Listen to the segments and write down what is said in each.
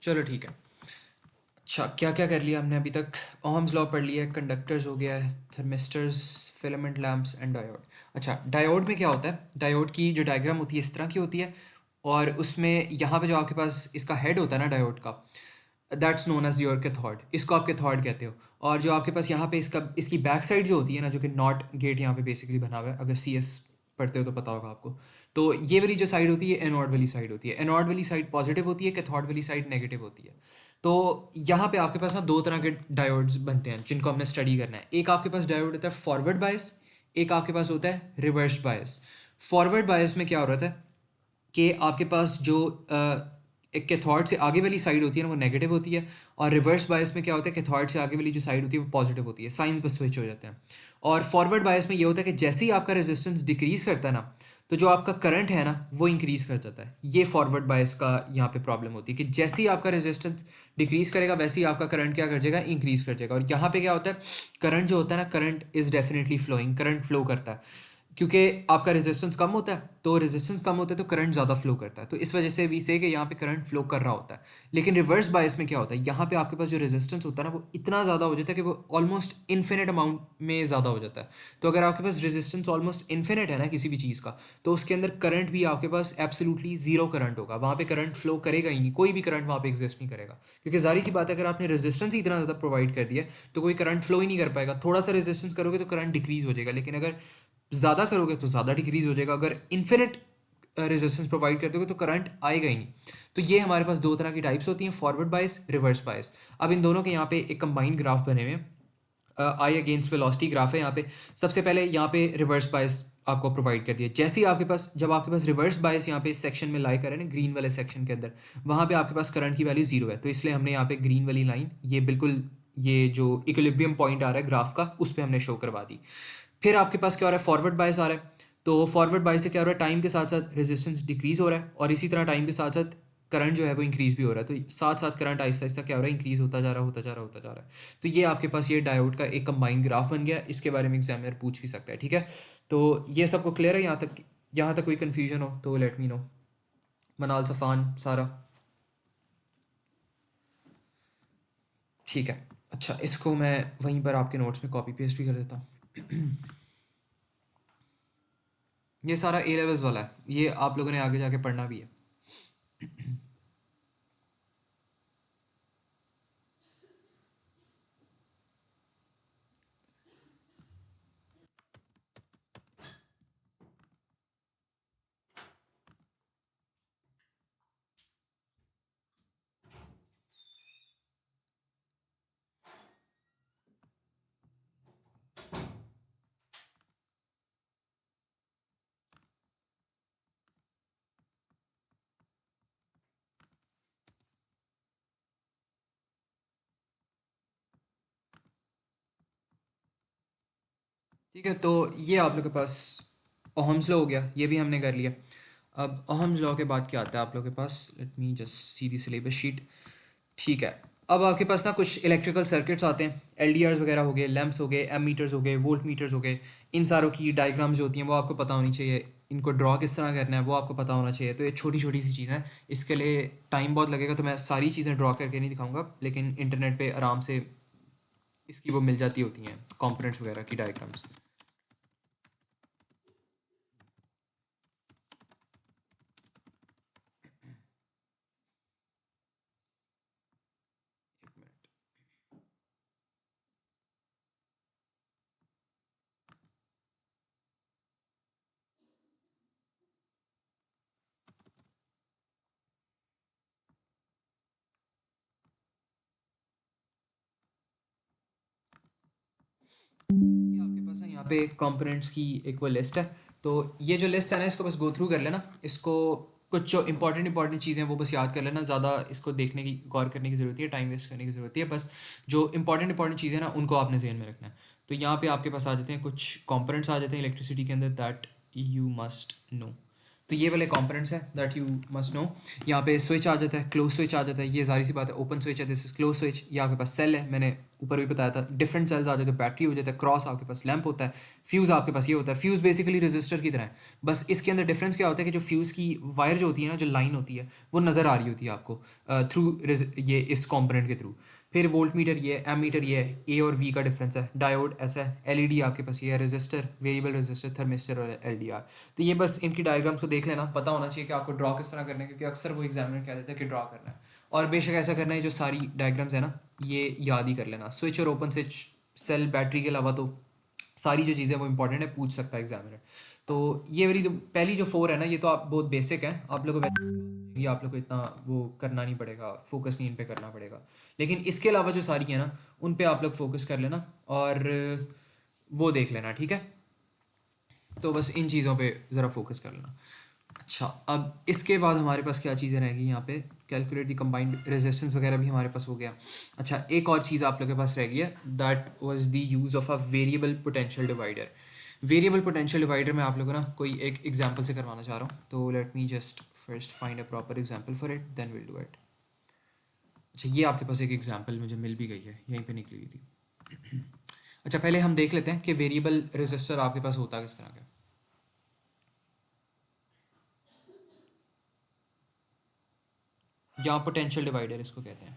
चलो ठीक है। अच्छा, क्या क्या कर लिया हमने अभी तक? ओहम्स लॉ पढ़ लिया है, कंडक्टर्स हो गया है, thermistors, filament lamps and diode. अच्छा, डायोड में क्या होता है? डायोड की जो डायग्राम होती है इस तरह की होती है, और उसमें यहाँ पे जो आपके पास इसका हेड होता है ना डायोड का, that's known as your cathode. इसको आप कैथोड कहते हो। और जो आपके पास यहाँ पे इसका इसकी बैक साइड जो होती है ना, जो कि नॉट गेट यहाँ पे बेसिकली बना हुआ है, अगर सी एस पढ़ते हो तो पता होगा आपको। तो ये वाली जो साइड होती है एनोड वाली साइड होती है। एनोड वाली साइड पॉजिटिव होती है, कैथोड वाली साइड नेगेटिव होती है। तो यहाँ पे आपके पास ना दो तरह के डायोड्स बनते हैं जिनको हमने स्टडी करना है। एक आपके पास डायोड होता है फॉरवर्ड बायस, एक आपके पास होता है रिवर्स बायस। फॉरवर्ड बायस में क्या हो रहा था कि आपके पास जो एक कैथोड से आगे वाली साइड होती है ना वो नेगेटिव होती है, और रिवर्स बायस में क्या होता है, कैथोड से आगे वाली जो साइड होती है वो पॉजिटिव होती है। साइंस बस स्विच हो जाते हैं। और फॉरवर्ड बायस में ये होता है कि जैसे ही आपका रेजिस्टेंस डिक्रीज करता है ना, तो जो आपका करंट है ना वो इंक्रीज कर जाता है। ये फॉरवर्ड बायस का यहाँ पे प्रॉब्लम होती है कि जैसे ही आपका रेजिस्टेंस डिक्रीज करेगा वैसे ही आपका करंट क्या कर जाएगा, इंक्रीज कर जाएगा। और यहाँ पे क्या होता है, करंट जो होता है ना, current is definitely flowing, current flow करता है। क्योंकि आपका रेजिस्टेंस कम होता है, तो रेजिस्टेंस कम होता है तो करंट ज़्यादा फ्लो करता है, तो इस वजह से वी से कि यहाँ पे करंट फ्लो कर रहा होता है। लेकिन रिवर्स बायस में क्या होता है, यहाँ पे आपके पास जो रेजिस्टेंस होता है ना वो इतना ज़्यादा हो जाता है कि वो ऑलमोस्ट इन्फिनिट अमाउंट में ज़्यादा हो जाता है। तो अगर आपके पास रेजिस्टेंस ऑलमोस्ट इन्फिनिट है ना किसी भी चीज़ का, तो उसके अंदर करंट भी आपके पास एब्सोल्युटली जीरो करंट होगा। वहाँ पे करंट फ्लो करेगा ही नहीं, कोई भी करंट वहाँ पे एग्जिस्ट नहीं करेगा। क्योंकि जारी सी बात है, अगर आपने रेजिस्टेंस ही इतना ज़्यादा प्रोवाइड कर दिया तो कोई करंट फ्लो ही नहीं कर पाएगा। थोड़ा सा रेजिस्टेंस करोगे तो करंट डिक्रीज हो जाएगा, लेकिन अगर ज़्यादा करोगे तो ज़्यादा डिक्रीज हो जाएगा। अगर इन्फिनिट रेजिस्टेंस प्रोवाइड कर दोगे तो करंट आएगा ही नहीं। तो ये हमारे पास दो तरह की टाइप्स होती हैं, फॉरवर्ड बायस, रिवर्स बायस। अब इन दोनों के यहाँ पे एक कंबाइंड ग्राफ बने हुए हैं, आई अगेंस्ट वेलोसिटी ग्राफ है यहाँ पे। सबसे पहले यहाँ पे रिवर्स बायस आपको प्रोवाइड कर दिया। जैसे ही आपके पास, जब आपके पास रिवर्स बायस यहाँ पे इस सेक्शन में लाई करे ना, ग्रीन वाले सेक्शन के अंदर, वहाँ पे आपके पास करंट की वैल्यू जीरो है। तो इसलिए हमने यहाँ पे ग्रीन वाली लाइन ये बिल्कुल, ये जो इक्विलिब्रियम पॉइंट आ रहा है ग्राफ का, उस पर हमने शो करवा दी। फिर आपके पास क्या हो रहा है, फॉरवर्ड बायस आ रहा है। तो फॉरवर्ड बायस से क्या हो रहा है, टाइम के साथ साथ रेजिस्टेंस डिक्रीज हो रहा है, और इसी तरह टाइम के साथ साथ करंट जो है वो इंक्रीज भी हो रहा है। तो साथ साथ करंट आहिस्ता आहिस्ता क्या हो रहा है, इंक्रीज होता जा रहा है, होता जा रहा है, होता जा रहा है। तो ये आपके पास ये डायोड का एक कंबाइंड ग्राफ बन गया। इसके बारे में एग्जामिनर पूछ भी सकता है, ठीक है। तो ये सबको क्लियर है यहाँ तक? यहाँ तक कोई कन्फ्यूजन हो तो लेट मी नो। मनाल, सफ़ान, सारा? ठीक है। अच्छा, इसको मैं वहीं पर आपके नोट्स में कॉपी पेस्ट भी कर देता हूँ। ये सारा ए लेवल्स वाला है, ये आप लोगों ने आगे जाके पढ़ना भी है। ठीक है, तो ये आप लोग के पास ओहम्स लॉ हो गया, ये भी हमने कर लिया। अब ओहम्स लॉ के बाद क्या आता है आप लोग के पास? लेट मी जस्ट सी दी सिलेबस शीट। ठीक है। अब आपके पास ना कुछ इलेक्ट्रिकल सर्किट्स आते हैं, एलडीआर्स वगैरह हो गए, लैंप्स हो गए, एम मीटर्स हो गए, वोल्ट मीटर्स हो गए। इन सारों की डायग्राम्स जो होती हैं वो आपको पता होनी चाहिए। इनको ड्रॉ किस तरह करना है वो आपको पता होना चाहिए। तो ये छोटी छोटी सी चीज़ें हैं, इसके लिए टाइम बहुत लगेगा, तो मैं सारी चीज़ें ड्रॉ करके नहीं दिखाऊंगा, लेकिन इंटरनेट पे आराम से इसकी वो मिल जाती होती हैं, कंपोनेंट्स वगैरह की डायग्राम्स। एक मिनट। ये आपके पास है यहाँ पे कंपोनेंट्स की एक वो लिस्ट है। तो ये जो लिस्ट है ना, इसको बस गो थ्रू कर लेना। इसको कुछ जो इंपॉर्टेंट चीज़ें हैं वो बस याद कर लेना। ज़्यादा इसको देखने की, गौर करने की ज़रूरत है, टाइम वेस्ट करने की ज़रूरत है। बस जो इंपॉर्टेंट चीज़ें ना उनको आपने ज़हन में रखना है। तो यहाँ पे आपके पास आ जाते हैं कुछ कंपोनेंट्स आ जाते हैं इलेक्ट्रिसिटी के अंदर, दैट यू मस्ट नो। तो ये वाले कंपोनेंट्स हैं दैट यू मस्ट नो। यहाँ पे स्विच आ जाता है, क्लोज स्विच आ जाता है, ये जारी सी बात है। ओपन स्विच है, दिस इज क्लोज स्विच। ये आपके पास सेल है, मैंने ऊपर भी बताया था। डिफरेंट सेल्स आ जाते हैं, बैटरी हो जाता है, क्रॉस आपके पास लैंप होता है, फ्यूज़ आपके पास ये होता है। फ्यूज़ बेसिकली रजिस्टर की तरह है, बस इसके अंदर डिफरेंस क्या होता है कि जो फ्यूज़ की वायर जो होती है ना, जो लाइन होती है, वो नज़र आ रही होती है आपको थ्रू ये इस कॉम्पोनेंट के थ्रू। फिर वोल्ट मीटर ये है, एम मीटर ये है, ए और वी का डिफरेंस है। डायोड ऐसा है, एलईडी आपके पास ये है, रजिस्टर, वेरिएबल रजिस्टर, थर्मिस्टर और एलडीआर। तो ये बस इनकी डायग्राम्स को देख लेना, पता होना चाहिए कि आपको ड्रॉ किस तरह करना है, क्योंकि अक्सर वो एग्जामिनर कह देता है कि ड्रॉ करना है। और बेशक ऐसा करना है, जो सारी डायग्राम्स है ना, ये याद ही कर लेना। स्विच और ओपन स्विच, सेल, बैटरी के अलावा तो सारी जो चीज़ें वो इंपॉर्टेंट है, पूछ सकता है एग्जामिनर। तो ये वाली जो पहली जो 4 है ना, ये तो आप बहुत बेसिक है, आप लोगों को ये आप लोग को इतना वो करना नहीं पड़ेगा, फोकस नहीं इन पे करना पड़ेगा। लेकिन इसके अलावा जो सारी है ना, उन पे आप लोग फोकस कर लेना और वो देख लेना, ठीक है। तो बस इन चीज़ों पे ज़रा फोकस कर लेना। अच्छा, अब इसके बाद हमारे पास क्या चीज़ें रहेंगी यहाँ पे, कैलकुलेट दी कंबाइंड रेजिस्टेंस वगैरह भी हमारे पास हो गया। अच्छा, एक और चीज़ आप लोगों के पास रह गई है, that was the use of a variable potential divider. Variable potential divider में आप लोगों को ना कोई एक एग्जांपल से करवाना चाह रहा हूँ, तो let me just first find a proper example for it, then will do it. अच्छा, ये आपके पास एक एग्जांपल मुझे मिल भी गई है, यहीं पे निकली हुई थी। अच्छा, पहले हम देख लेते हैं कि वेरिएबल रेजिस्टर आपके पास होता किस तरह का। या पोटेंशियल डिवाइडर इसको कहते हैं।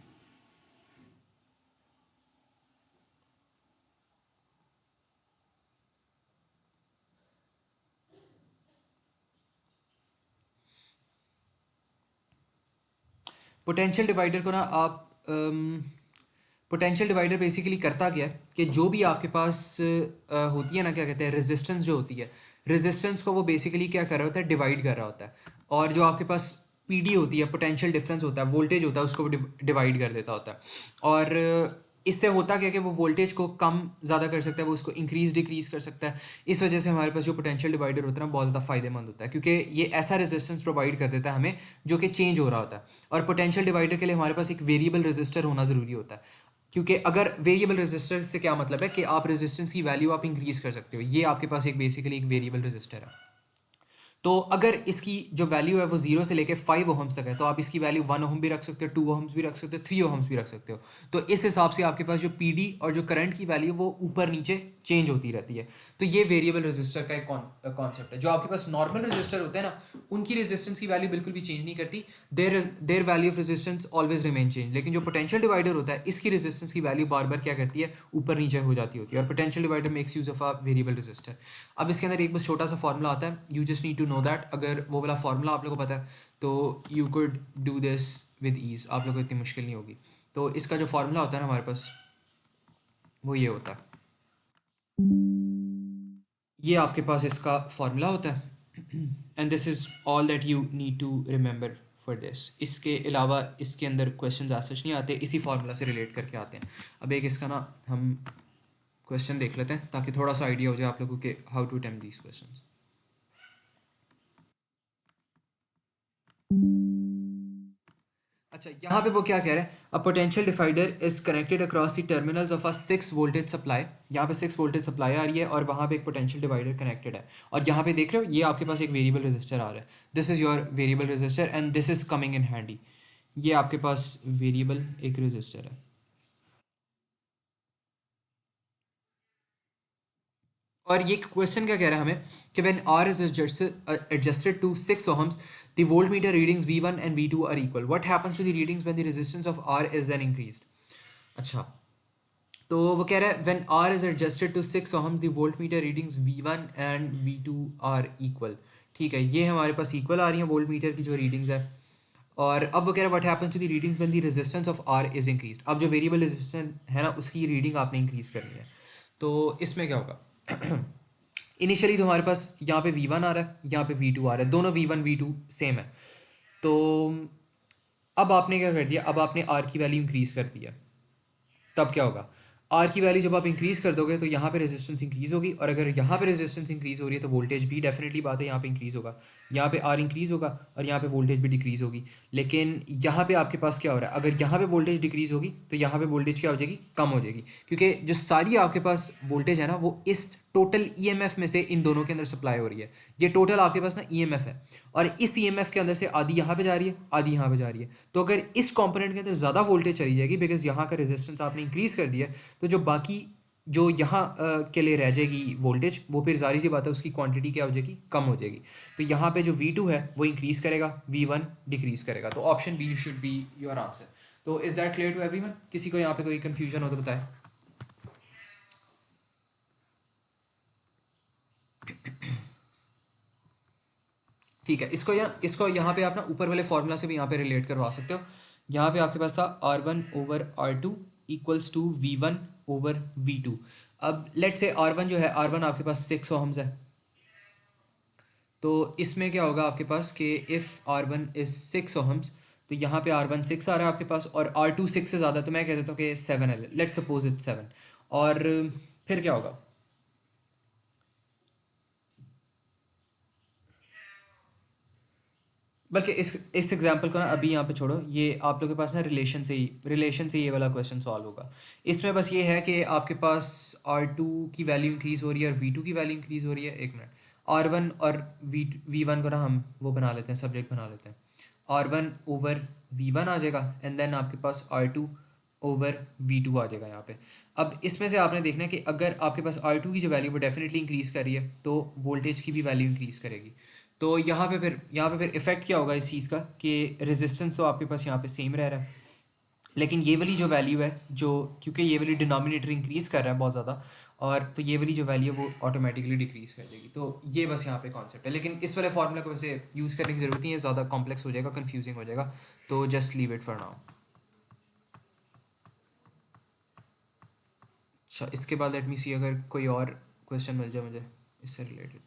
पोटेंशियल डिवाइडर को ना आप पोटेंशियल डिवाइडर बेसिकली करता क्या है कि जो भी आपके पास होती है ना, क्या कहते हैं, रेजिस्टेंस जो होती है, रेजिस्टेंस को वो बेसिकली क्या कर रहा होता है, डिवाइड कर रहा होता है। और जो आपके पास पीडी होती है, पोटेंशियल डिफरेंस होता है, वोल्टेज होता है, उसको डिवाइड कर देता होता है। और इससे होता क्या है कि वो वोल्टेज को कम ज़्यादा कर सकता है, वो उसको इंक्रीज डिक्रीज कर सकता है। इस वजह से हमारे पास जो पोटेंशियल डिवाइडर होता है ना, बहुत ज़्यादा फायदेमंद होता है, क्योंकि ये ऐसा रेजिस्टेंस प्रोवाइड कर देता है हमें जो कि चेंज हो रहा होता है। और पोटेंशियल डिवाइडर के लिए हमारे पास एक वेरिएबल रेजिस्टर होना ज़रूरी होता है, क्योंकि अगर वेरिएबल रेजिस्टर से क्या मतलब है कि आप रेजिस्टेंस की वैल्यू आप इंक्रीज कर सकते हो। ये आपके पास एक बेसिकली एक वेरिएबल रेजिस्टर है। तो अगर इसकी जो वैल्यू है वो 0 से लेके 5 ओहम्स तक है, तो आप इसकी वैल्यू 1 ओहम भी रख सकते हो, 2 ओहम्स भी रख सकते हो, 3 ओहम्स भी रख सकते हो। तो इस हिसाब से आपके पास जो पीडी और जो करंट की वैल्यू वो ऊपर नीचे चेंज होती रहती है। तो ये वेरिएबल रेजिस्टर का एक कॉन्सेप्ट है। जो आपके पास नॉर्मल रेजिस्टर होते हैं ना, उनकी रेजिस्टेंस की वैल्यू बिल्कुल भी चेंज नहीं करती, their value of resistance always remain change. लेकिन जो पोटेंशियल डिवाइडर होता है, इसकी रेजिस्टेंस की वैल्यू बार बार क्या करती है, ऊपर नीचे हो जाती होती है। और potential divider makes use of a variable resistor. अब इसके अंदर एक बस छोटा सा फॉर्मूला आता है, you just need to know that. अगर वो वाला फार्मूला आप लोगों को पता है तो you could do this with ease, आप लोगों को इतनी मुश्किल नहीं होगी। तो इसका जो फार्मूला होता है ना हमारे पास, वो ये होता है, ये आपके पास इसका फार्मूला होता है। And this is all that you need to remember for this. इसके अलावा इसके अंदर क्वेश्चन आज सच नहीं आते, इसी फार्मूला से रिलेट करके आते हैं। अब एक इसका ना हम क्वेश्चन देख लेते हैं, ताकि थोड़ा सा आइडिया हो जाए आप लोगों के how to attempt these questions. अच्छा, यहाँ पे वो क्या कह रहा है, a potential divider is connected across the terminals of a 6 voltage supply. यहाँ पे 6 वोल्टेज सप्लाई आ रही है और वहाँ पे एक पोटेंशियल डिवाइडर कनेक्टेड है। और यहाँ पे देख रहे हो, ये आपके पास एक वेरिएबल रेजिस्टर आ रहा है, this is your variable resistor and this is coming in handy. ये आपके पास वेरिएबल एक रेजिस्टर है। और ये क्वेश्चन क्या कह रहा है हमें कि when R is adjusted to 6 ohms, the voltmeter readings V1 and V2 are equal. What happens to the readings when the resistance of R is then increased? अच्छा, तो वो कह रहा है when R is adjusted to 6 ohms, the voltmeter readings V1 and V2 are equal. ठीक है, ये हमारे पास इक्वल आ रही है वोल्टमीटर की जो रीडिंग्स है। और अब वो कह रहा है what happens to the readings when the resistance of R is increased। अब जो वेरिएबल रेजिस्टेंस है ना, उसकी रीडिंग आपने इंक्रीज करनी है। तो इसमें क्या होगा, इनिशियली तो हमारे पास यहाँ पे V1 आ रहा है, यहाँ पे V2 आ रहा है, दोनों V1 V2 सेम है। तो अब आपने क्या कर दिया, अब आपने R की वैल्यू इंक्रीज़ कर दिया। तब क्या होगा, आर की वैल्यू जब आप इंक्रीज़ कर दोगे तो यहाँ पे रेजिस्टेंस इंक्रीज़ होगी, और अगर यहाँ पे रेजिस्टेंस इंक्रीज़ हो रही है तो वोल्टेज भी डेफिनेटली बात है यहाँ पे इंक्रीज़ होगा। यहाँ पे आर इंक्रीज़ होगा और यहाँ पे वोल्टेज भी डिक्रीज़ होगी। लेकिन यहाँ पे आपके पास क्या हो रहा है, अगर यहाँ पे वोल्टेज डिक्रीज़ होगी तो यहाँ पे वोल्टेज क्या हो जाएगी, कम हो जाएगी, क्योंकि जो सारी आपके पास वोल्टेज है ना, वो इस टोटल ईएमएफ में से इन दोनों के अंदर सप्लाई हो रही है। ये टोटल आपके पास ना ईएमएफ है, और इस ईएमएफ के अंदर से आधी यहाँ पे जा रही है, आधी यहाँ पे जा रही है। तो अगर इस कंपोनेंट के अंदर ज़्यादा वोल्टेज चली जाएगी बिकॉज यहाँ का रेजिस्टेंस आपने इंक्रीज़ कर दिया है, तो जो बाकी जो यहाँ के लिए रह जाएगी वोल्टेज, वो फिर जारी सी बात है उसकी क्वांटिटी क्या हो जाएगी, कम हो जाएगी। तो यहाँ पे जो V2 है वो इंक्रीज़ करेगा, V1 डिक्रीज़ करेगा। तो option B should be your answer. तो is that clear to everyone? किसी को यहाँ पे कोई कन्फ्यूजन हो तो बताए। ठीक है, इसको यहाँ पे आप ना ऊपर वाले फॉर्मूला से भी यहाँ पे रिलेट करवा सकते हो। यहाँ पे आपके पास था R1/R2 equals to V1 over V2। अब लेट से R1 जो है, R1 आपके पास 6 ओहम्स है। तो इसमें क्या होगा आपके पास कि इफ़ R1 इज़ 6 ओहम्स, तो यहाँ पे R1 6 आ रहा है आपके पास, और R2 6 से ज़्यादा, तो मैं कह देता हूँ कि 7 है, लेट सपोज इट्स 7। और फिर क्या होगा, बल्कि इस एग्जांपल को ना अभी यहाँ पे छोड़ो, ये आप लोगों के पास ना रिलेशन से ये वाला क्वेश्चन सॉल्व होगा। इसमें बस ये है कि आपके पास R2 की वैल्यू इंक्रीज़ हो रही है और V2 की वैल्यू इंक्रीज़ हो रही है। एक मिनट, R1 और V1 को ना हम वो बना लेते हैं, सब्जेक्ट बना लेते हैं। R1 ओवर V1 आ जाएगा, एंड देन आपके पास R2 ओवर V2 आ जाएगा यहाँ पे। अब इसमें से आपने देखना है कि अगर आपके पास R2 की जो वैल्यू वो डेफिनेटली इंक्रीज़ कर रही है, तो वोल्टेज की भी वैल्यू इंक्रीज़ करेगी। तो यहाँ पे फिर इफेक्ट क्या होगा इस चीज़ का कि रेजिस्टेंस तो आपके पास यहाँ पे सेम रह रहा है, लेकिन ये वाली जो वैल्यू है, जो क्योंकि ये वाली डिनोमिनेटर इंक्रीज़ कर रहा है बहुत ज़्यादा, और तो ये वाली जो वैल्यू है वो ऑटोमेटिकली डिक्रीज़ कर देगी। तो ये बस यहाँ पे कॉन्सेप्ट है, लेकिन इस वाले फार्मूला को वैसे यूज़ करने की ज़रूरत नहीं है, ज़्यादा कॉम्प्लेक्स हो जाएगा, कन्फ्यूजिंग हो जाएगा। तो just leave it for now. अच्छा, इसके बाद लेट मी सी अगर कोई और क्वेश्चन मिल जाए मुझे इससे रिलेटेड।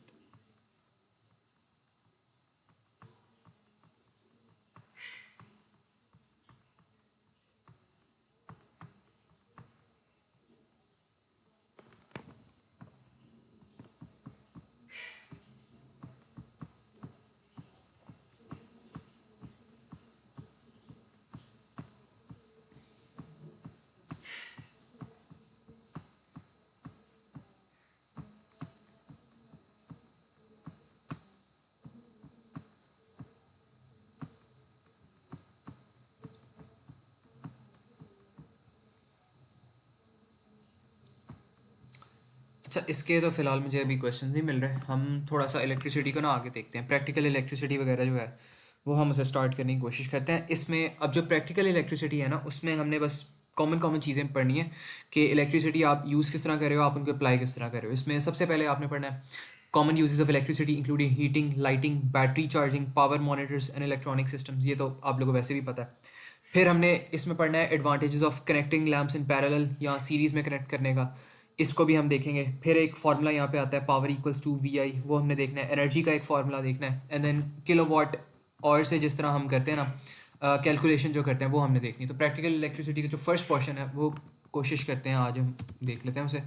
अच्छा, इसके तो फ़िलहाल मुझे अभी क्वेश्चन नहीं मिल रहे। हम थोड़ा सा इलेक्ट्रिसिटी को ना आगे देखते हैं, प्रैक्टिकल इलेक्ट्रिसिटी वगैरह जो है वो हम उसे स्टार्ट करने की कोशिश करते हैं। इसमें अब जो प्रैक्टिकल इलेक्ट्रिसिटी है ना, उसमें हमने बस कॉमन कॉमन चीज़ें पढ़नी है कि इलेक्ट्रिसिटी आप यूज़ किस तरह कर रहे हो, आप उनको अप्लाई किस तरह कर रहे हो। इसमें सबसे पहले आपने पढ़ना है common uses of electricity including heating, lighting, battery charging, power monitors and electronic systems. ये तो आप लोगों को वैसे भी पता है। फिर हमने इसमें पढ़ना है advantages of connecting lamps in parallel या सीरीज़ में कनेक्ट करने का, इसको भी हम देखेंगे। फिर एक फार्मूला यहाँ पे आता है पावर इक्वल्स टू VI, वो हमने देखना है। एनर्जी का एक फार्मूला देखना है, एंड देन किलोवाट और से जिस तरह हम करते हैं ना कैलकुलेशन जो करते हैं वो हमने देखनी है। तो प्रैक्टिकल इलेक्ट्रिसिटी का जो फर्स्ट पोर्शन है वो कोशिश करते हैं आज हम देख लेते हैं उसे।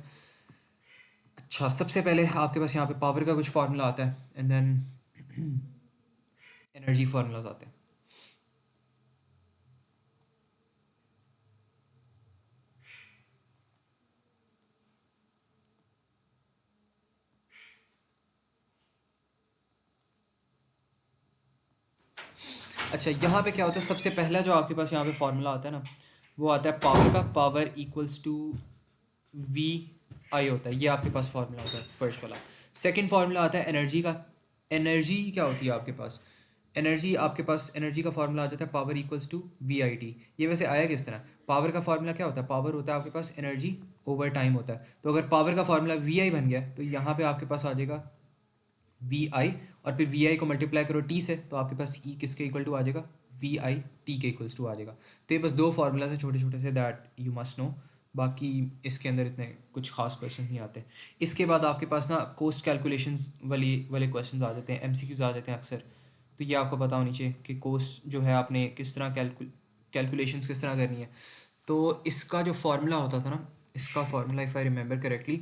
अच्छा, सबसे पहले आपके पास यहाँ पे पावर का कुछ फार्मूला आता है, एंड देन एनर्जी फार्मूलाज आते हैं। अच्छा, यहाँ पे क्या होता है, सबसे पहला जो आपके पास यहाँ पे फार्मूला आता है ना, वो आता है पावर का। पावर इक्वल्स टू VI होता है, ये आपके पास फार्मूला होता है फर्स्ट वाला। सेकंड फार्मूला आता है एनर्जी का। एनर्जी क्या होती है आपके पास, एनर्जी आपके पास एनर्जी का फार्मूला आ जाता है पावर इक्वल्स टू VIT। ये वैसे आया किस तरह, पावर का फार्मूला क्या होता है, पावर होता है आपके पास एनर्जी ओवर टाइम होता है। तो अगर पावर का फार्मूला VI बन गया, तो यहाँ पे आपके पास आ जाएगा VI, और फिर VI को मल्टीप्लाई करो T से, तो आपके पास E किसके इक्वल टू आ जाएगा, VIT के इक्वल्स टू आ जाएगा। तो ये बस दो फार्मूलाज हैं छोटे छोटे से, दैट यू मस्ट नो। बाकी इसके अंदर इतने कुछ खास क्वेश्चन नहीं आते। इसके बाद आपके पास ना कोस्ट कैलकुलेशंस वाले क्वेश्चन आ जाते हैं, MCQs आ जाते हैं अक्सर। तो ये आपको पता होनी चाहिए कि कोस्ट जो है आपने किस तरह कैलकुलेशंस किस तरह करनी है। तो इसका जो फार्मूला होता था ना, इसका formula if I remember correctly,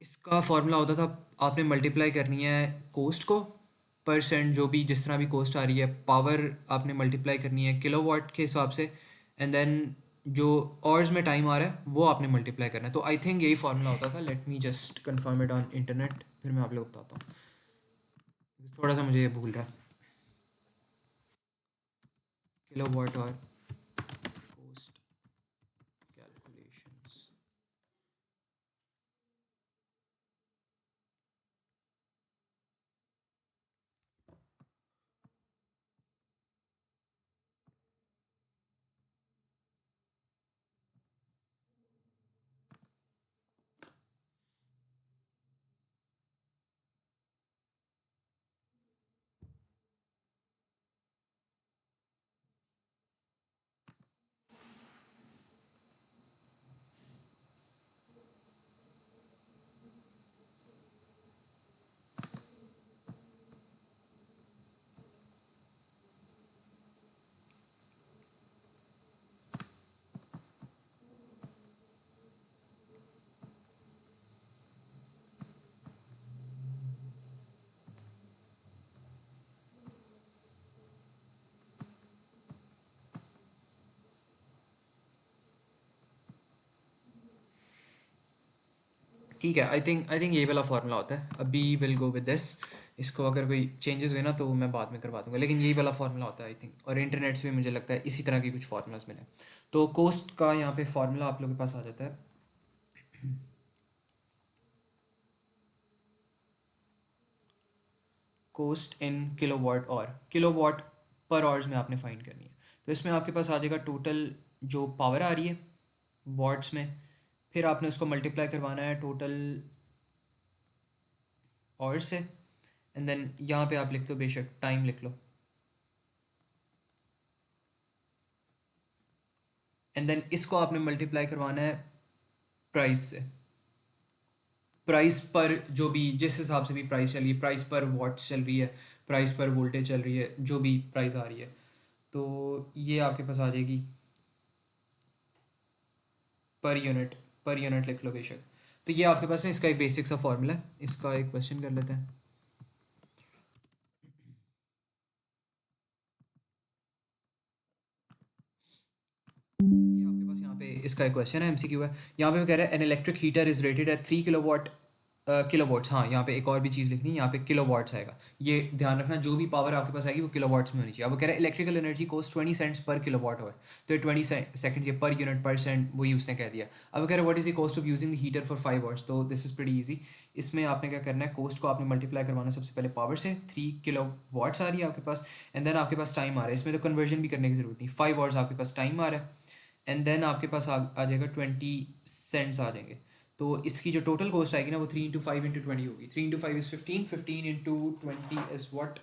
इसका फार्मूला होता था आपने मल्टीप्लाई करनी है कोस्ट को, परसेंट जो भी जिस तरह भी कोस्ट आ रही है, पावर आपने मल्टीप्लाई करनी है किलोवाट के हिसाब से, एंड देन जो आवर्स में टाइम आ रहा है वो आपने मल्टीप्लाई करना है। तो आई थिंक यही फार्मूला होता था। Late me just confirm it on internet, फिर मैं आप लोग को बताता हूँ। थोड़ा सा मुझे ये भूल रहा है। किलो वाट और कोस्ट कैलकुलेशंस। ठीक है, आई थिंक यही वाला फार्मूला होता है। अभी विल गो विद दिस। इसको अगर कोई चेंजेस हुए ना तो मैं बाद में करवा दूंगा, लेकिन यही वाला फार्मूला होता है आई थिंक। और इंटरनेट से भी मुझे लगता है इसी तरह के कुछ फार्मूलाज मिले। तो कोस्ट का यहाँ पे फार्मूला आप लोगों के पास आ जाता है। कोस्ट इन किलो वाट पर आवर्स में आपने फाइंड करनी है। तो इसमें आपके पास आ जाएगा टोटल जो पावर आ रही है वाट्स में, फिर आपने उसको मल्टीप्लाई करवाना है टोटल आवर्स से, एंड देन यहाँ पे आप लिख लो बेशक टाइम लिख लो, एंड देन इसको आपने मल्टीप्लाई करवाना है प्राइस से। प्राइस पर जो भी जिस हिसाब से भी प्राइस चल रही है, प्राइस पर वॉट चल रही है, प्राइस पर वोल्टेज चल रही है, जो भी प्राइस आ रही है, तो ये आपके पास आ जाएगी पर यूनिट। पर यूनिट लिख लो बेशक। तो ये आपके पास है, इसका एक बेसिक सा फॉर्मूला है। इसका एक क्वेश्चन कर लेते हैं। ये आपके पास यहाँ पे इसका एक क्वेश्चन है, एमसीक्यू है। यहाँ पे वो कह रहा है an electric heater is rated eight 3 kilowatt kilowatts. हाँ, यहाँ पे एक और भी चीज़ लिखनी है, यहाँ पे किलोवाट्स आएगा। ये ध्यान रखना, जो भी पावर आपके पास आएगी वो किलोवाट्स में होनी चाहिए। अब वो कह रहा है electrical energy cost 20 cents per kilowatt hour. तो ये 20 सेकंड, ये पर यूनिट पर सेंट वही उसने कह दिया। अब वो कह रहा है what is the cost of using the heater for 5 hours. तो दिस इज प्रीटी ईजी। इसमें आपने क्या करना है, कोस्ट को आपने मल्टीप्लाई करवाना सबसे पहले पावर से। 3 किलो वाट्स आ रही है आपके पास, एंड देन आपके पास टाइम आ रहा है। इसमें तो कन्वर्जन भी करने की जरूरत नहीं, 5 आवर्स आपके पास टाइम आ रहा है, एंड देन आपके पास आ जाएगा 20 सेंट्स आ जाएंगे। तो इसकी जो टोटल कॉस्ट आएगी ना वो 3 इंटू 5 इंटू 20 होगी। 3 into 5 is 15, 15 into 20 is what,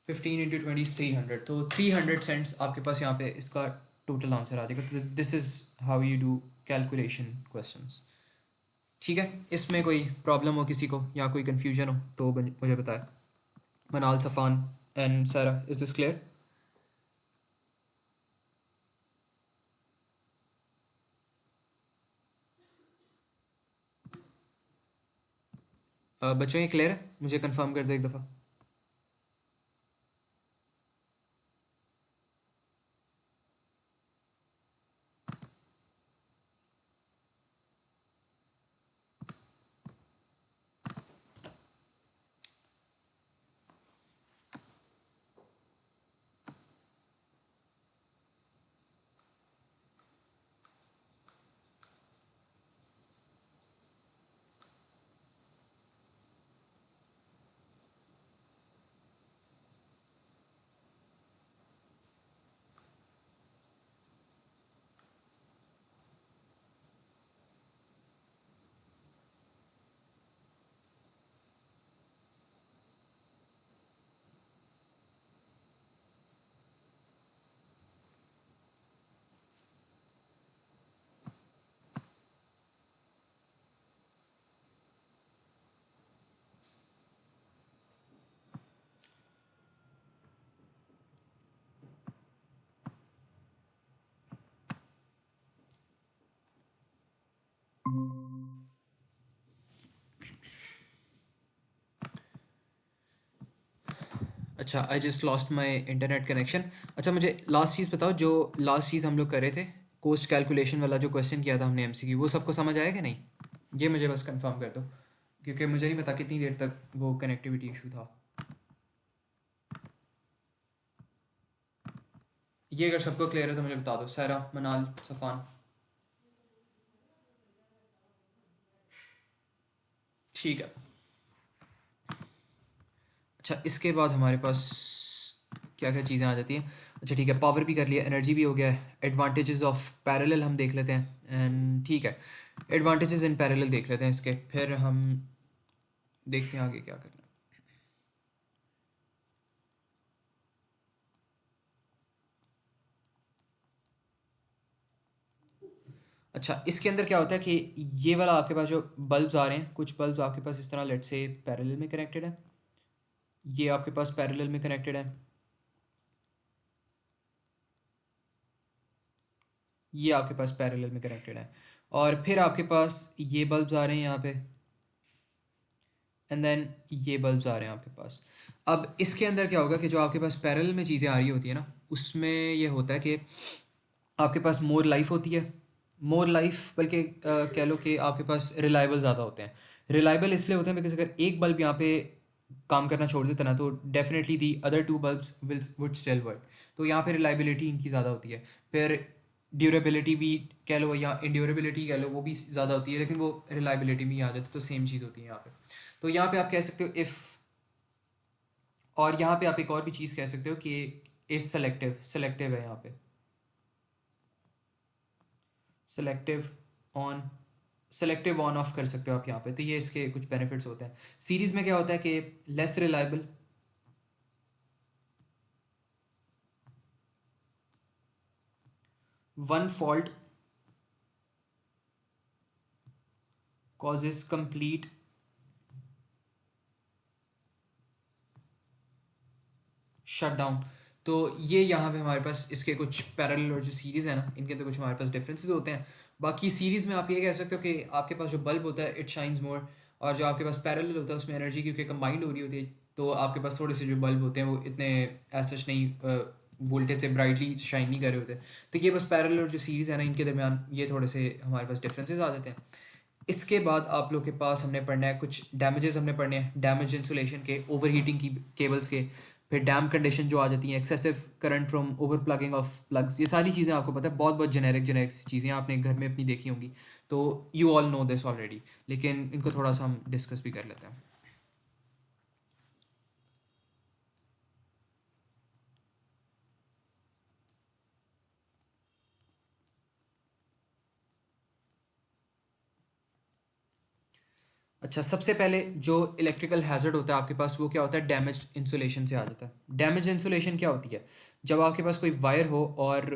15 into 20 is 300। तो 300 सेंट्स आपके पास यहाँ पे इसका टोटल आंसर आ जाएगा। तो this is how you do calculation questions. ठीक है, इसमें कोई प्रॉब्लम हो किसी को या कोई कन्फ्यूजन हो तो मुझे बताए। मनाल, सफ़ान एंड सारा, इज़ दिस क्लियर? बच्चों ये क्लियर है? मुझे कंफर्म कर दो एक दफ़ा। अच्छा, I just lost my internet connection. अच्छा, मुझे लास्ट चीज़ बताओ, जो लास्ट चीज़ हम लोग कर रहे थे कोस्ट कैलकुलेशन वाला जो क्वेश्चन किया था हमने एमसीक्यू, वो सबको समझ आया कि नहीं? ये मुझे बस कंफर्म कर दो, क्योंकि मुझे नहीं पता कितनी देर तक वो कनेक्टिविटी इशू था। ये अगर सबको क्लियर है तो मुझे बता दो। सारा, मनाल, सफ़ान। ठीक है। अच्छा, इसके बाद हमारे पास क्या क्या चीज़ें आ जाती हैं? अच्छा ठीक है, पावर भी कर लिया, एनर्जी भी हो गया है। एडवांटेजेस ऑफ पैरेलल हम देख लेते हैं, एंड ठीक है, एडवांटेजेस इन पैरेलल देख लेते हैं इसके, फिर हम देखते हैं आगे क्या करना है। अच्छा, इसके अंदर क्या होता है कि ये वाला आपके पास जो बल्ब्स आ रहे हैं, कुछ बल्ब्स आपके पास इस तरह लेट से पैरेलल में कनेक्टेड है, ये आपके पास पैरेलल में कनेक्टेड है, ये आपके पास पैरेलल में कनेक्टेड है, और फिर आपके पास ये बल्ब्स आ रहे हैं यहाँ पे, एंड देन ये बल्ब्स आ रहे हैं आपके पास। अब इसके अंदर क्या होगा कि जो आपके पास पैरेलल में चीज़ें आ रही होती है ना, उसमें ये होता है कि आपके पास मोर लाइफ होती है, मोर लाइफ, बल्कि कह लो कि आपके पास रिलायबल ज़्यादा होते हैं। रिलायबल इसलिए होते हैं बिकॉज अगर एक बल्ब यहाँ पे काम करना छोड़ देता ना, तो definitely the other two bulbs will would still work. तो यहाँ पे रिलायबिलिटी इनकी ज़्यादा होती है। फिर ड्यूरेबिलिटी भी कह लो या इंड्यूरेबिलिटी कह लो, वो भी ज़्यादा होती है, लेकिन वो रिलायबिलिटी में ही आ जाती है, तो सेम चीज़ होती है यहाँ पे। तो यहाँ पे आप कह सकते हो इफ़, और यहाँ पे आप एक और भी चीज़ कह सकते हो कि इज सेलेक्टिव, सेलेक्टिव है यहाँ पे, selective on, selective on off कर सकते हो आप यहाँ पे। तो ये इसके कुछ बेनिफिट्स होते हैं। सीरीज़ में क्या होता है कि less reliable, one fault causes complete shut down. तो ये यहाँ पे हमारे पास इसके कुछ पैरेलल और जो सीरीज़ है ना, इनके अंदर कुछ हमारे पास डिफरेंसेस होते हैं। बाकी सीरीज़ में आप ये कह सकते हो कि आपके पास जो बल्ब होता है इट शाइन्स मोर, और जो आपके पास पैरेलल होता है उसमें एनर्जी क्योंकि कंबाइंड हो रही होती है, तो आपके पास थोड़े से जो बल्ब होते हैं वो इतने सच नहीं वोल्टेज से ब्राइटली शाइन नहीं कर रहे होते। तो ये बस पैरेलल और जो सीरीज़ है ना, इनके दरमियान ये थोड़े से हमारे पास डिफरेंसेस आ जाते हैं। इसके बाद आप लोग के पास हमने पढ़ना है कुछ डैमेजेस, हमने पढ़ने हैं डैमेज इंसुलेशन के, ओवर हीटिंग की केबल्स के, फिर डैम कंडीशन जो आ जाती हैं, excessive current from over plugging of plugs. ये सारी चीज़ें आपको पता है, बहुत बहुत जेनेरिक जेनेरिक चीज़ें आपने घर में अपनी देखी होंगी, तो you all know this already, लेकिन इनको थोड़ा सा हम डिस्कस भी कर लेते हैं। अच्छा, सबसे पहले जो इलेक्ट्रिकल हैज़र्ड होता है आपके पास, वो क्या होता है, डैमेज इंसुलेशन से आ जाता है। डैमेज इंसुलेशन क्या होती है? जब आपके पास कोई वायर हो और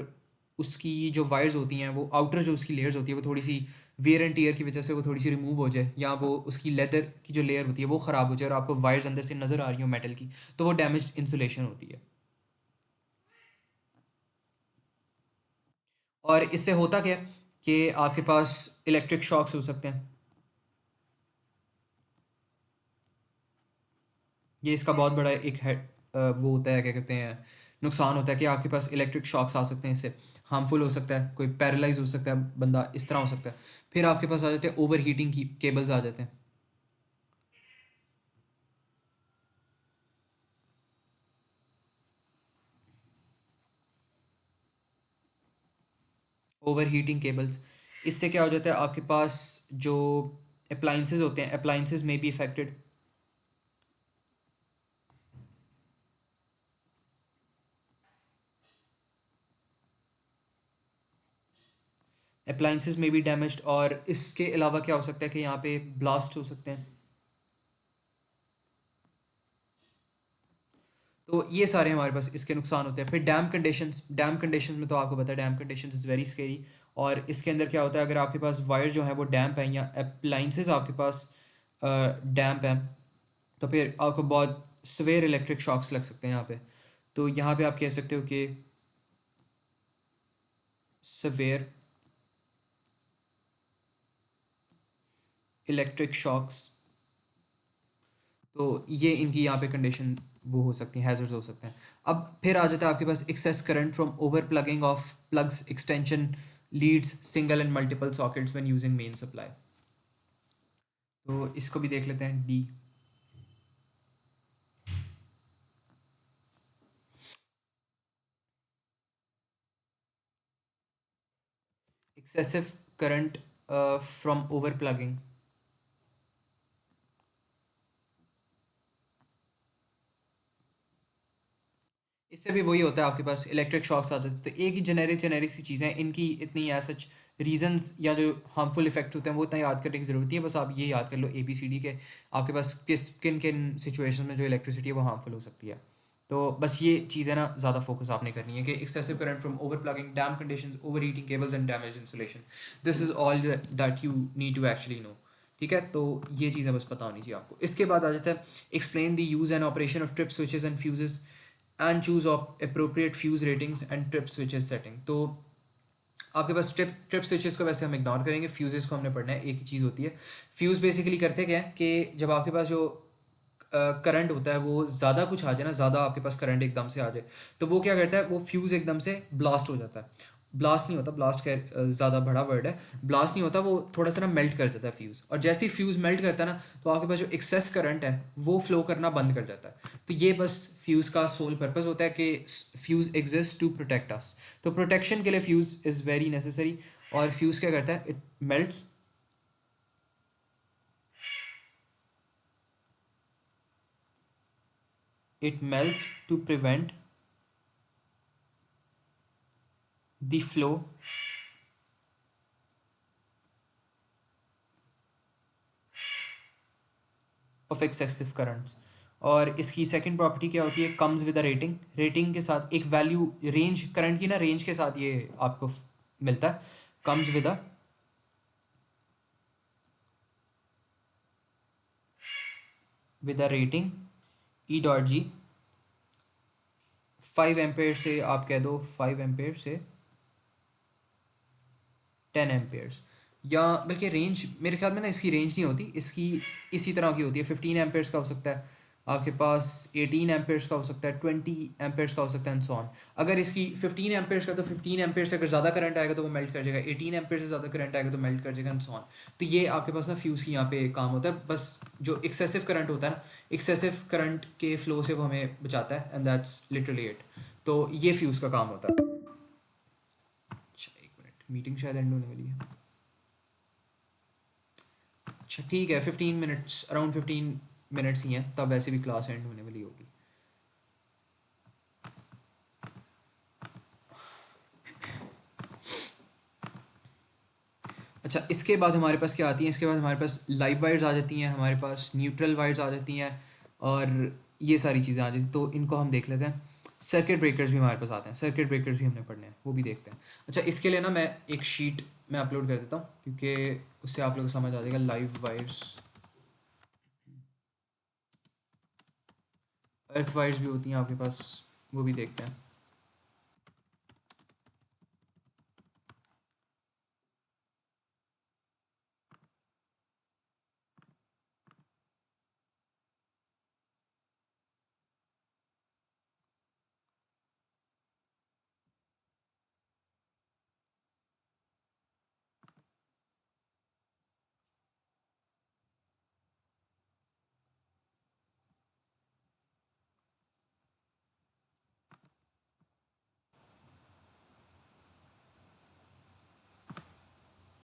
उसकी जो वायर्स होती हैं, वो आउटर जो उसकी लेयर्स होती है वो थोड़ी सी वेयर एंड टीयर की वजह से वो थोड़ी सी रिमूव हो जाए, या वो उसकी लेदर की जो लेयर होती है वो ख़राब हो जाए और आपको वायर्स अंदर से नज़र आ रही हो मेटल की, तो वो डैमेज इंसुलेशन होती है। और इससे होता क्या है कि आपके पास इलेक्ट्रिक शॉक्स हो सकते हैं। ये इसका बहुत बड़ा एक है, वो होता है, क्या कहते हैं, नुकसान होता है कि आपके पास इलेक्ट्रिक शॉक्स आ सकते हैं, इससे हार्मफुल हो सकता है, कोई पैरालाइज हो सकता है बंदा, इस तरह हो सकता है। फिर आपके पास आ जाते हैं ओवर हीटिंग की केबल्स आ जाते हैं। ओवर हीटिंग केबल्स, इससे क्या हो जाता है, आपके पास जो अप्लाइंसेस होते हैं, अप्लाइंसेस में भी इफेक्टेड, अप्लाइंसेस में भी डैमेज्ड, और इसके अलावा क्या हो सकता है कि यहाँ पे ब्लास्ट हो सकते हैं। तो ये सारे हमारे पास इसके नुकसान होते हैं। फिर डैम कंडीशंस, डैम कंडीशंस में तो आपको पता है dam conditions is very scary. और इसके अंदर क्या होता है, अगर आपके पास वायर जो है वो डैम्प है या अप्लाइंसेस आपके पास डैम्प हैं, तो फिर आपको बहुत सवेयर इलेक्ट्रिक शॉक्स लग सकते हैं यहाँ पे। तो यहाँ पे आप कह सकते हो कि सवेयर इलेक्ट्रिक शॉक्स, तो ये इनकी यहाँ पे कंडीशन वो हो सकती हैं, हैजर्ड्स हो सकते हैं। अब फिर आ जाता है आपके पास excess current from over plugging of plugs, extension leads single and multiple sockets when using main supply. तो इसको भी देख लेते हैं D. Excessive current from over plugging. इससे भी वही होता है, आपके पास इलेक्ट्रिक शॉक्स आते हैं, तो एक ही जेनेरिक सी चीज़ें हैं, इनकी इतनी एज सच रीजंस या जो हार्मफुल इफेक्ट होते हैं वो इतना याद करने की ज़रूरत नहीं है। बस आप ये याद कर लो ABCD के आपके पास किन किन सिचुएशन में जो इलेक्ट्रिसिटी है वो हार्मफुल हो सकती है। तो बस ये चीज़ें ना ज़्यादा फोकस आपने करनी है कि excessive current from over plugging, damp conditions, over heating cables and damage insulation, this is all that you need to actually know. ठीक है, तो ये चीज़ें बस पता होनी चाहिए आपको। इसके बाद आ जाता है explain the use and operation of trip switches and fuses and choose appropriate fuse ratings and trip switches setting. तो आपके पास ट्रिप स्विचेस को वैसे हम इग्नोर करेंगे, फ्यूजेस को हमने पढ़ना है। एक ही चीज़ होती है, फ्यूज़ बेसिकली करते क्या है कि जब आपके पास जो करंट होता है वो ज़्यादा कुछ आ जाए ना, ज़्यादा आपके पास करंट एकदम से आ जाए, तो वो क्या करता है, वो फ्यूज़ एकदम से ब्लास्ट हो जाता है। ब्लास्ट नहीं होता, ब्लास्ट खैर ज़्यादा बड़ा वर्ड है, ब्लास्ट नहीं होता, वो थोड़ा सा ना मेल्ट कर देता है फ्यूज़, और जैसे ही फ्यूज़ मेल्ट करता है ना, तो आपके पास जो एक्सेस करंट है वो फ्लो करना बंद कर जाता है। तो ये बस फ्यूज़ का सोल पर्पस होता है कि fuse exist to protect us. तो प्रोटेक्शन के लिए फ्यूज़ इज़ वेरी नेसेसरी। और फ्यूज़ क्या करता है, it melts, it melts to prevent the flow of excessive currents। और इसकी सेकंड प्रॉपर्टी क्या होती है, comes with a rating, rating के साथ एक वैल्यू, रेंज करंट की ना रेंज के साथ ये आपको मिलता है, comes with a rating E.G 5 ampere से, आप कह दो 5 एम्पेयर से 10 एम्पेयर्स, या बल्कि रेंज मेरे ख्याल में ना इसकी रेंज नहीं होती, इसकी इसी तरह की होती है। 15 एम्पेयर्स का हो सकता है आपके पास, 18 एम्पेयर्स का हो सकता है, 20 एम्पेयर्स का हो सकता है, एंड सो ऑन। अगर इसकी 15 एम्पेयर्स का, तो 15 एम्पेयर से अगर ज़्यादा करंट आएगा तो वो मेल्ट कर जाएगा, 18 एम्पेयर से ज़्यादा करंट आएगा तो मेल्ट कर जाएगा, एंड सो ऑन। तो ये आपके पास ना फ्यूज़ की यहाँ पे काम होता है। बस जो एक्सेसिव करंट होता है ना, एक्सेसिव करंट के फ्लो से वो हमें बचाता है, एंड दैट्स लिटरली इट। तो ये फ्यूज़ का काम होता है। अच्छा एक मिनट, मीटिंग शायद एंड होने वाली है। अच्छा ठीक है, 15 मिनट्स, अराउंड 15 मिनट्स ही हैं, तब वैसे भी क्लास एंड होने वाली होगी। अच्छा इसके बाद हमारे पास क्या आती है, इसके बाद हमारे पास लाइव वायर्स आ जाती हैं, हमारे पास न्यूट्रल वायर्स आ जाती हैं, और ये सारी चीज़ें आ जाती हैं। तो इनको हम देख लेते हैं। सर्किट ब्रेकर्स भी हमारे पास आते हैं, सर्किट ब्रेकर्स भी हमने पढ़ने हैं, वो भी देखते हैं। अच्छा इसके लिए ना मैं एक शीट में अपलोड कर देता हूँ, क्योंकि उससे आप लोगों को समझ आ जाएगा। लाइव वायर्स, अर्थ वायर्स भी होती हैं आपके पास, वो भी देखते हैं।